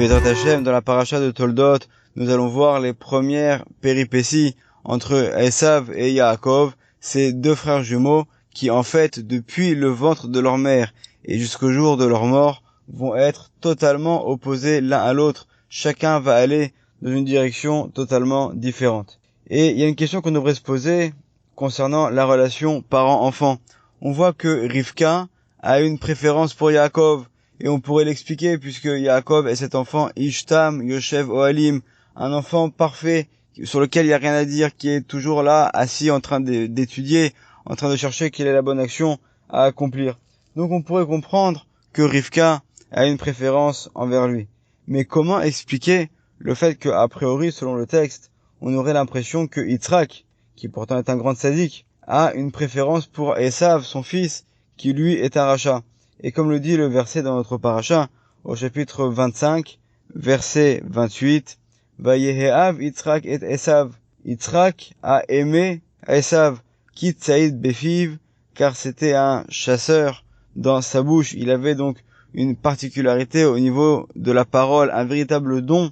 Bezrat Hashem, dans la paracha de Toldot, nous allons voir les premières péripéties entre Esav et Yaakov, ces deux frères jumeaux qui, en fait, depuis le ventre de leur mère et jusqu'au jour de leur mort, vont être totalement opposés l'un à l'autre. Chacun va aller dans une direction totalement différente. Et il y a une question qu'on devrait se poser concernant la relation parent-enfant. On voit que Rivka a une préférence pour Yaakov, et on pourrait l'expliquer puisque Yaakov est cet enfant Ishtam, Yoshev Ohalim, un enfant parfait sur lequel il n'y a rien à dire, qui est toujours là, assis en train d'étudier, en train de chercher quelle est la bonne action à accomplir. Donc on pourrait comprendre que Rivka a une préférence envers lui. Mais comment expliquer le fait qu'a priori, selon le texte, on aurait l'impression que Yitzhak, qui pourtant est un grand sadique, a une préférence pour Esav, son fils, qui lui est un rachat. Et comme le dit le verset dans notre paracha, au chapitre 25, verset 28, Vayeheav Yitzhak et Esav. Yitzhak a aimé Esav, qui tsaïd befiv, car c'était un chasseur dans sa bouche. Il avait donc une particularité au niveau de la parole, un véritable don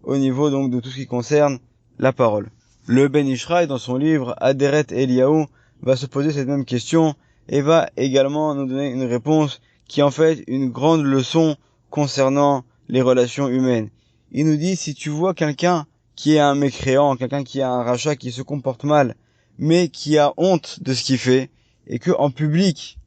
au niveau donc de tout ce qui concerne la parole. Le Ben Ishraï, dans son livre Aderet Eliyahu, va se poser cette même question et va également nous donner une réponse qui est en fait une grande leçon concernant les relations humaines. Il nous dit, si tu vois quelqu'un qui est un mécréant, quelqu'un qui a un rachat, qui se comporte mal, mais qui a honte de ce qu'il fait, et que en public,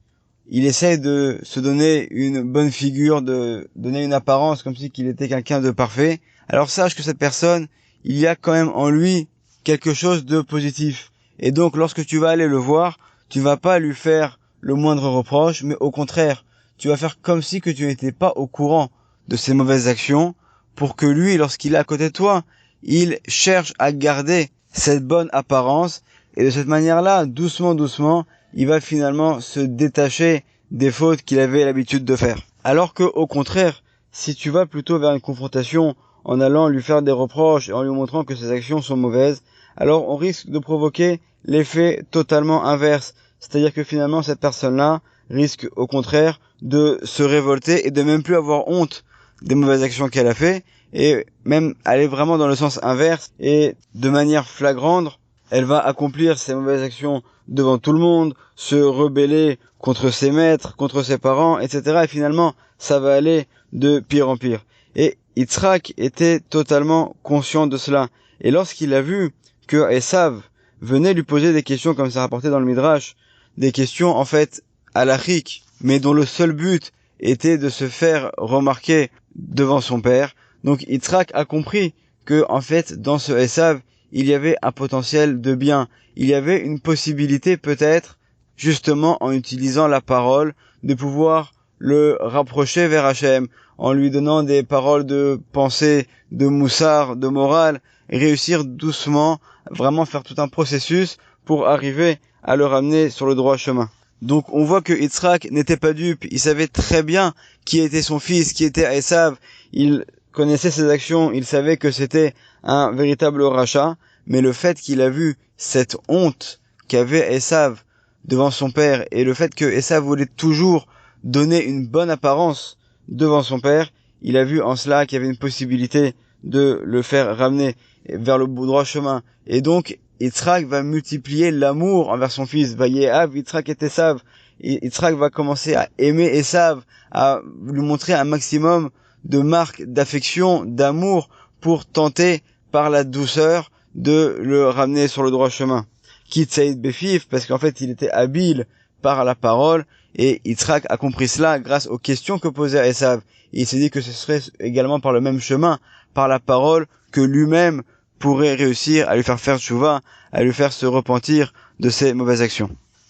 il essaie de se donner une bonne figure, de donner une apparence comme si qu'il était quelqu'un de parfait, alors sache que cette personne, il y a quand même en lui quelque chose de positif. Et donc, lorsque tu vas aller le voir, tu vas pas lui faire le moindre reproche, mais au contraire, tu vas faire comme si que tu n'étais pas au courant de ses mauvaises actions, pour que lui, lorsqu'il est à côté de toi, il cherche à garder cette bonne apparence, et de cette manière-là, doucement, doucement, il va finalement se détacher des fautes qu'il avait l'habitude de faire. Alors que, au contraire, si tu vas plutôt vers une confrontation en allant lui faire des reproches et en lui montrant que ses actions sont mauvaises, alors on risque de provoquer l'effet totalement inverse. C'est-à-dire que finalement, cette personne-là risque au contraire de se révolter et de même plus avoir honte des mauvaises actions qu'elle a fait, et même aller vraiment dans le sens inverse, et de manière flagrante, elle va accomplir ses mauvaises actions devant tout le monde, se rebeller contre ses maîtres, contre ses parents, etc. Et finalement, ça va aller de pire en pire. Et Yitzhak était totalement conscient de cela. Et lorsqu'il a vu que Esav venait lui poser des questions, comme c'est rapporté dans le Midrash, des questions en fait halachiques, mais dont le seul but était de se faire remarquer devant son père, donc Yitzhak a compris que en fait dans ce Esav, il y avait un potentiel de bien, il y avait une possibilité peut-être, justement en utilisant la parole, de pouvoir le rapprocher vers Hachem, en lui donnant des paroles de pensée, de moussard, de morale, et réussir doucement, vraiment faire tout un processus pour arriver à le ramener sur le droit chemin. Donc on voit que Yitzhak n'était pas dupe, il savait très bien qui était son fils, qui était Esav, il connaissait ses actions, il savait que c'était un véritable rachat, mais le fait qu'il a vu cette honte qu'avait Esav devant son père, et le fait que Esav voulait toujours donner une bonne apparence devant son père, il a vu en cela qu'il y avait une possibilité de le faire ramener vers le droit chemin. Et donc, Yitzhak va multiplier l'amour envers son fils. Vayehav Yitzhak et Esav. Yitzhak va commencer à aimer Esav, à lui montrer un maximum de marques d'affection, d'amour, pour tenter par la douceur de le ramener sur le droit chemin. Quitte Saïd Befif, parce qu'en fait il était habile par la parole, et Yitzhak a compris cela grâce aux questions que posait Esav. Et il s'est dit que ce serait également par le même chemin, par la parole, que lui-même pourrait réussir à lui faire tchouva, à lui faire se repentir de ses mauvaises actions.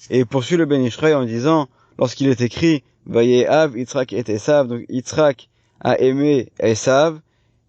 Et poursuit le Ben Ishraï en disant, lorsqu'il est écrit Vayehav Yitzhak et Esav, donc Yitzhak a aimé Esav,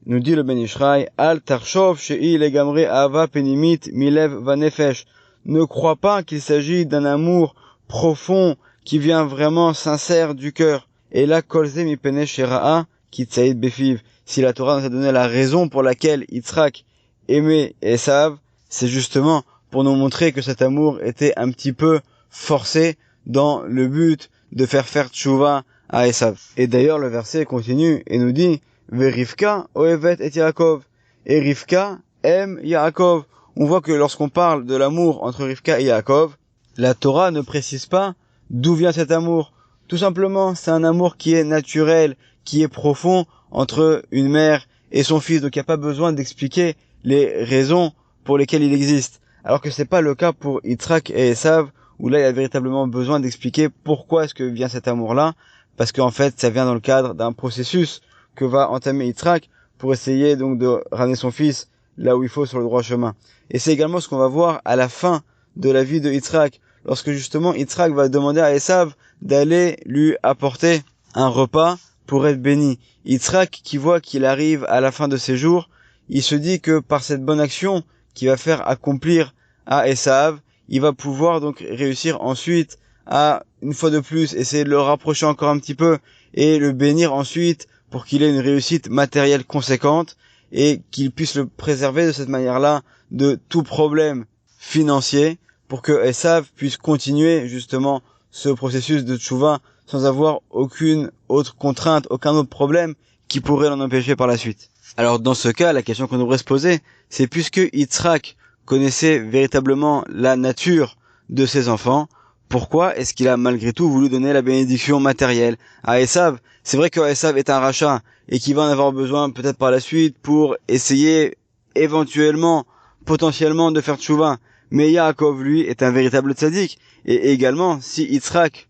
nous dit le Ben Ishraï, Al tarshov she'i legamri ahava penimit milev vanefesh. Ne crois pas qu'il s'agit d'un amour profond qui vient vraiment sincère du cœur. Et là, kolze mi pene shera'a ki tsaïd befiv. Si la Torah nous a donné la raison pour laquelle Yitzhak aimait Esav, c'est justement pour nous montrer que cet amour était un petit peu forcé dans le but de faire tchouva à Esav. Et d'ailleurs, le verset continue et nous dit, Verivka ohevet et Yaakov. Et Rivka aime Yaakov. On voit que lorsqu'on parle de l'amour entre Rivka et Yaakov, la Torah ne précise pas d'où vient cet amour. Tout simplement, c'est un amour qui est naturel, qui est profond entre une mère et son fils. Donc il n'y a pas besoin d'expliquer les raisons pour lesquelles il existe. Alors que c'est pas le cas pour Yitzhak et Esav, où là il y a véritablement besoin d'expliquer pourquoi est-ce que vient cet amour-là, parce qu'en fait ça vient dans le cadre d'un processus que va entamer Yitzhak pour essayer donc de ramener son fils là où il faut sur le droit chemin. Et c'est également ce qu'on va voir à la fin de la vie de Yitzhak, lorsque justement Yitzhak va demander à Esav d'aller lui apporter un repas pour être béni. Yitzhak, qui voit qu'il arrive à la fin de ses jours, il se dit que par cette bonne action qu'il va faire accomplir à Esav, il va pouvoir donc réussir ensuite à, une fois de plus, essayer de le rapprocher encore un petit peu et le bénir ensuite pour qu'il ait une réussite matérielle conséquente et qu'il puisse le préserver de cette manière-là de tout problème financier pour que Esav puisse continuer justement ce processus de tchouva sans avoir aucune autre contrainte, aucun autre problème qui pourrait l'en empêcher par la suite. Alors dans ce cas, la question qu'on devrait se poser, c'est puisque Yitzhak connaissait véritablement la nature de ses enfants, pourquoi est-ce qu'il a malgré tout voulu donner la bénédiction matérielle à Esav? C'est vrai que Esav est un rachat et qu'il va en avoir besoin peut-être par la suite pour essayer éventuellement, potentiellement de faire tchouva. Mais Yaakov, lui, est un véritable tzaddik. Et également, si Yitzhak,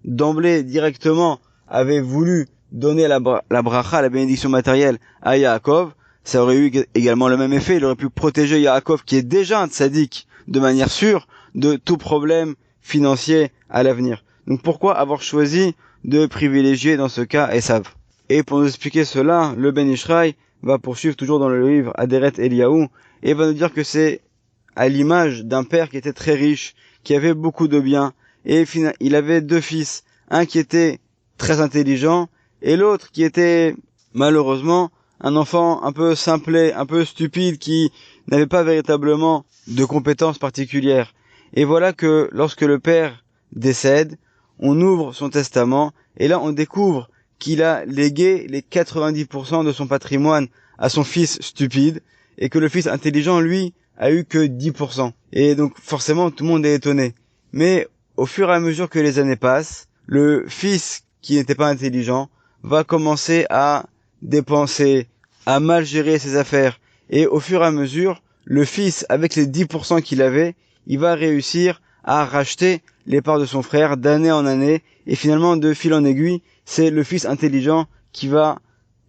d'emblée, directement, avait voulu donner la bracha, la bénédiction matérielle à Yaakov, ça aurait eu également le même effet. Il aurait pu protéger Yaakov, qui est déjà un tzaddik, de manière sûre, de tout problème financier à l'avenir. Donc pourquoi avoir choisi de privilégier dans ce cas Esav? Et pour nous expliquer cela, le Ben Ishraï va poursuivre toujours dans le livre Aderet Eliyahu et va nous dire que c'est à l'image d'un père qui était très riche, qui avait beaucoup de biens, et il avait deux fils, un qui était très intelligent, et l'autre qui était, malheureusement, un enfant un peu simplet, un peu stupide, qui n'avait pas véritablement de compétences particulières. Et voilà que lorsque le père décède, on ouvre son testament, et là on découvre qu'il a légué les 90% de son patrimoine à son fils stupide, et que le fils intelligent, lui, a eu que 10%. Et donc forcément tout le monde est étonné. Mais au fur et à mesure que les années passent, le fils qui n'était pas intelligent va commencer à dépenser, à mal gérer ses affaires. Et au fur et à mesure, le fils, avec les 10% qu'il avait, il va réussir à racheter les parts de son frère d'année en année. Et finalement, de fil en aiguille, c'est le fils intelligent qui va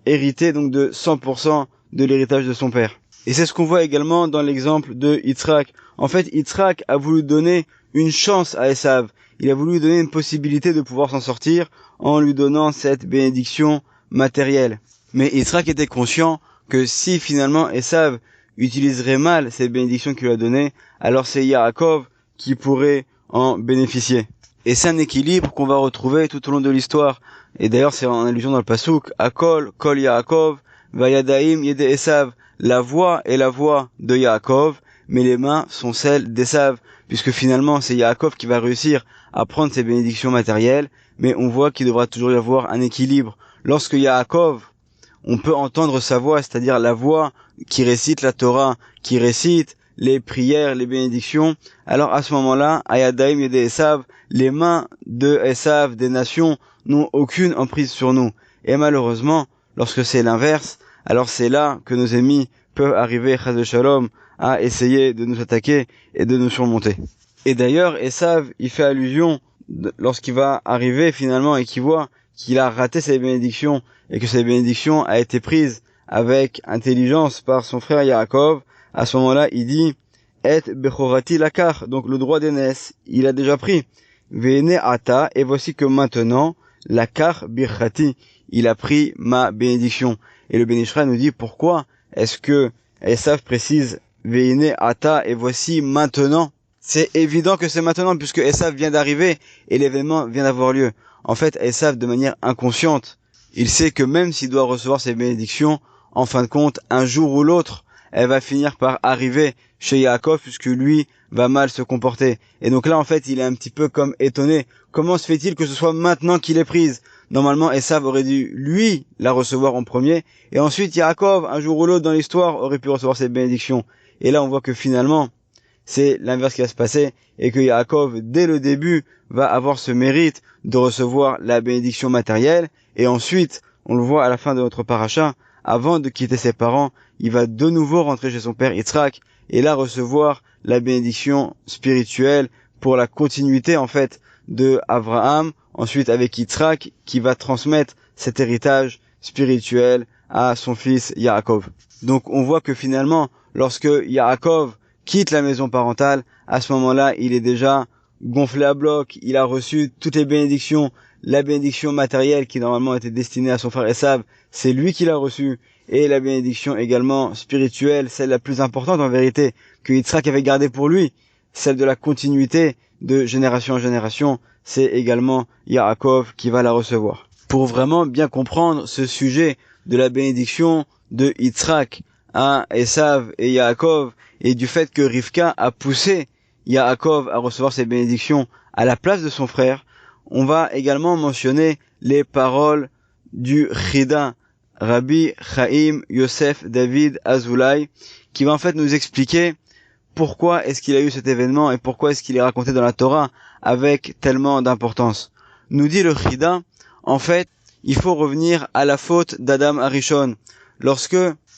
hériter donc de 100% de l'héritage de son père. Et c'est ce qu'on voit également dans l'exemple de Yitzhak. En fait, Yitzhak a voulu donner une chance à Esav. Il a voulu lui donner une possibilité de pouvoir s'en sortir en lui donnant cette bénédiction matérielle. Mais Yitzhak était conscient que si finalement Esav utiliserait mal cette bénédiction qu'il lui a donnée, alors c'est Yaakov qui pourrait en bénéficier. Et c'est un équilibre qu'on va retrouver tout au long de l'histoire. Et d'ailleurs, c'est en allusion dans le Pasuk, Akol, Kol Yaakov, Vayadaim Yede Esav. La voix est la voix de Yaakov, mais les mains sont celles d'Esav, puisque finalement c'est Yaakov qui va réussir à prendre ses bénédictions matérielles, mais on voit qu'il devra toujours y avoir un équilibre. Lorsque Yaakov, on peut entendre sa voix, c'est-à-dire la voix qui récite la Torah, qui récite les prières, les bénédictions, alors à ce moment-là, Ayadaim Yede Esav, les mains de Esav, des nations, n'ont aucune emprise sur nous. Et malheureusement, lorsque c'est l'inverse, alors c'est là que nos ennemis peuvent arriver, chas de shalom, à essayer de nous attaquer et de nous surmonter. Et d'ailleurs, Esav, il fait allusion, lorsqu'il va arriver finalement et qu'il voit qu'il a raté ses bénédictions et que ses bénédictions a été prise avec intelligence par son frère Yaakov, à ce moment-là, il dit, et bechorati lakar, donc le droit d'aînesse, il a déjà pris. Vene ata, et voici que maintenant, lakar birchati, il a pris ma bénédiction. Et le Ben Ishraï nous dit pourquoi est-ce que Esav précise Veine ata et voici maintenant. C'est évident que c'est maintenant puisque Esav vient d'arriver et l'événement vient d'avoir lieu. En fait, Esav, de manière inconsciente, il sait que même s'il doit recevoir ses bénédictions, en fin de compte, un jour ou l'autre, elle va finir par arriver chez Yaakov puisque lui va mal se comporter. Et donc là, en fait, il est un petit peu comme étonné. Comment se fait-il que ce soit maintenant qu'il est prise? Normalement, Esav aurait dû, lui, la recevoir en premier, et ensuite Yaakov, un jour ou l'autre dans l'histoire, aurait pu recevoir cette bénédiction. Et là, on voit que finalement, c'est l'inverse qui va se passer, et que Yaakov, dès le début, va avoir ce mérite de recevoir la bénédiction matérielle, et ensuite, on le voit à la fin de notre paracha, avant de quitter ses parents, il va de nouveau rentrer chez son père Yitzhak, et là recevoir la bénédiction spirituelle pour la continuité, en fait, de Abraham, ensuite avec Yitzhak, qui va transmettre cet héritage spirituel à son fils Yaakov. Donc on voit que finalement, lorsque Yaakov quitte la maison parentale, à ce moment-là, il est déjà gonflé à bloc, il a reçu toutes les bénédictions, la bénédiction matérielle qui normalement était destinée à son frère Esav, c'est lui qui l'a reçue, et la bénédiction également spirituelle, celle la plus importante en vérité, que Yitzhak avait gardée pour lui, celle de la continuité de génération en génération, c'est également Yaakov qui va la recevoir. Pour vraiment bien comprendre ce sujet de la bénédiction de Yitzhak à Esav et Yaakov, et du fait que Rivka a poussé Yaakov à recevoir ces bénédictions à la place de son frère, on va également mentionner les paroles du Chida, Rabbi Chaim Yosef David Azoulay, qui va en fait nous expliquer pourquoi est-ce qu'il a eu cet événement et pourquoi est-ce qu'il est raconté dans la Torah avec tellement d'importance. Nous dit le Chida, en fait, il faut revenir à la faute d'Adam Arishon. Lorsque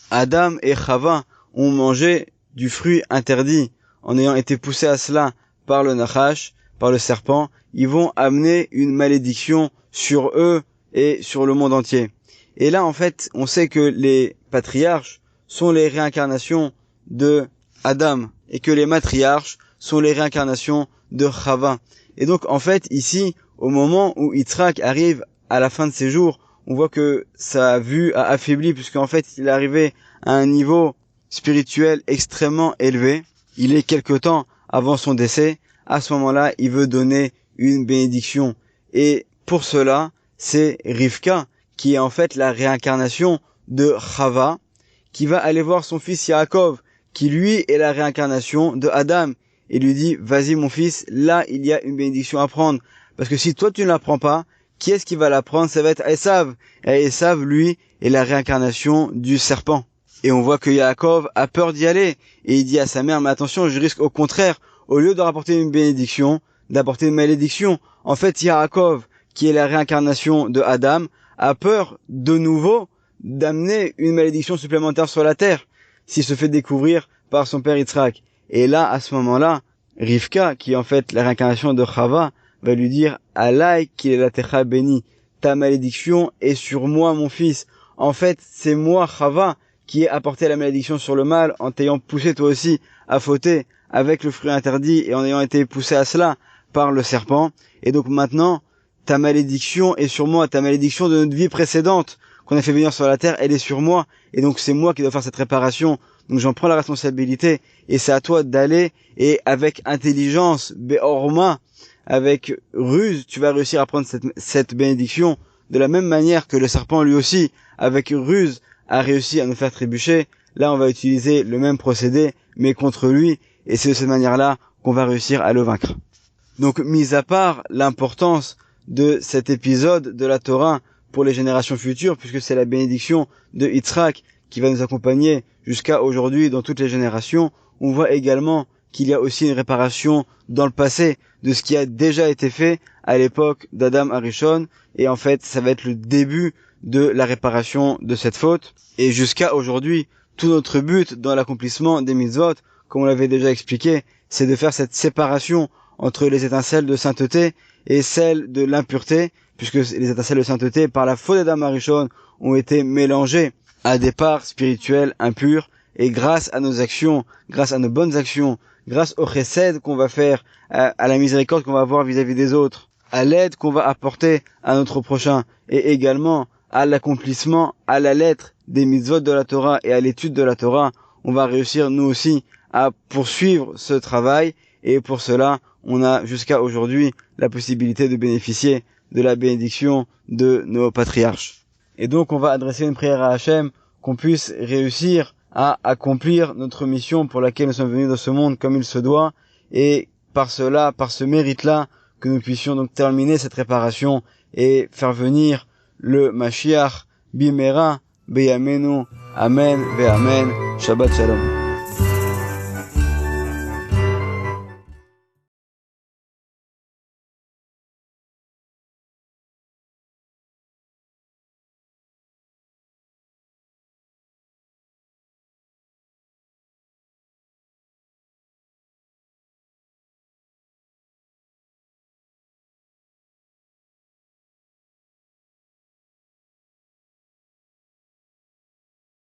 Adam et Chava ont mangé du fruit interdit, en ayant été poussés à cela par le Nachash, par le serpent, ils vont amener une malédiction sur eux et sur le monde entier. Et là, en fait, on sait que les patriarches sont les réincarnations de Adam et que les matriarches sont les réincarnations de Chava. Et donc, en fait, ici, au moment où Yitzhak arrive à la fin de ses jours, on voit que sa vue a affaibli puisqu'en fait, il est arrivé à un niveau spirituel extrêmement élevé. Il est quelque temps avant son décès. À ce moment-là, il veut donner une bénédiction. Et pour cela, c'est Rivka, qui est en fait la réincarnation de Chava, qui va aller voir son fils Yaakov, qui lui est la réincarnation de Adam, et lui dit, vas-y mon fils, là il y a une bénédiction à prendre. Parce que si toi tu ne la prends pas, qui est-ce qui va la prendre? Ça va être Esav. Et Esav, lui, est la réincarnation du serpent. Et on voit que Yaakov a peur d'y aller. Et il dit à sa mère, mais attention, je risque au contraire, au lieu de rapporter une bénédiction, d'apporter une malédiction. En fait, Yaakov, qui est la réincarnation de Adam, a peur de nouveau d'amener une malédiction supplémentaire sur la terre, s'il se fait découvrir par son père Yitzhak. Et là, à ce moment-là, Rivka, qui est en fait la réincarnation de Chava, va lui dire, Alay qui est la techa béni, ta malédiction est sur moi, mon fils. En fait, c'est moi, Chava, qui ai apporté la malédiction sur le mal en t'ayant poussé toi aussi à fauter avec le fruit interdit et en ayant été poussé à cela par le serpent. Et donc maintenant, ta malédiction est sur moi, ta malédiction de notre vie précédente qu'on a fait venir sur la terre, elle est sur moi. Et donc c'est moi qui dois faire cette réparation. Donc j'en prends la responsabilité et c'est à toi d'aller et avec intelligence, be'orma, avec ruse, tu vas réussir à prendre cette bénédiction de la même manière que le serpent lui aussi, avec ruse, a réussi à nous faire trébucher. Là, on va utiliser le même procédé, mais contre lui, et c'est de cette manière-là qu'on va réussir à le vaincre. Donc, mis à part l'importance de cet épisode de la Torah pour les générations futures, puisque c'est la bénédiction de Yitzhak qui va nous accompagner jusqu'à aujourd'hui dans toutes les générations, on voit également qu'il y a aussi une réparation dans le passé de ce qui a déjà été fait à l'époque d'Adam Arishon, et en fait, ça va être le début de la réparation de cette faute. Et jusqu'à aujourd'hui, tout notre but dans l'accomplissement des mitzvot, comme on l'avait déjà expliqué, c'est de faire cette séparation entre les étincelles de sainteté et celles de l'impureté, puisque les étincelles de sainteté, par la faute d'Adam Arishon, ont été mélangées à des parts spirituelles impures, et grâce à nos actions, grâce à nos bonnes actions, grâce au chesed qu'on va faire, à la miséricorde qu'on va avoir vis-à-vis des autres, à l'aide qu'on va apporter à notre prochain, et également à l'accomplissement à la lettre des mitzvot de la Torah et à l'étude de la Torah, on va réussir nous aussi à poursuivre ce travail, et pour cela, on a jusqu'à aujourd'hui la possibilité de bénéficier de la bénédiction de nos patriarches. Et donc on va adresser une prière à Hachem, qu'on puisse réussir à accomplir notre mission pour laquelle nous sommes venus dans ce monde comme il se doit, et par cela, par ce mérite-là, que nous puissions donc terminer cette réparation et faire venir le Mashiach Bimera Beyamenu. Amen ve Amen. Shabbat Shalom.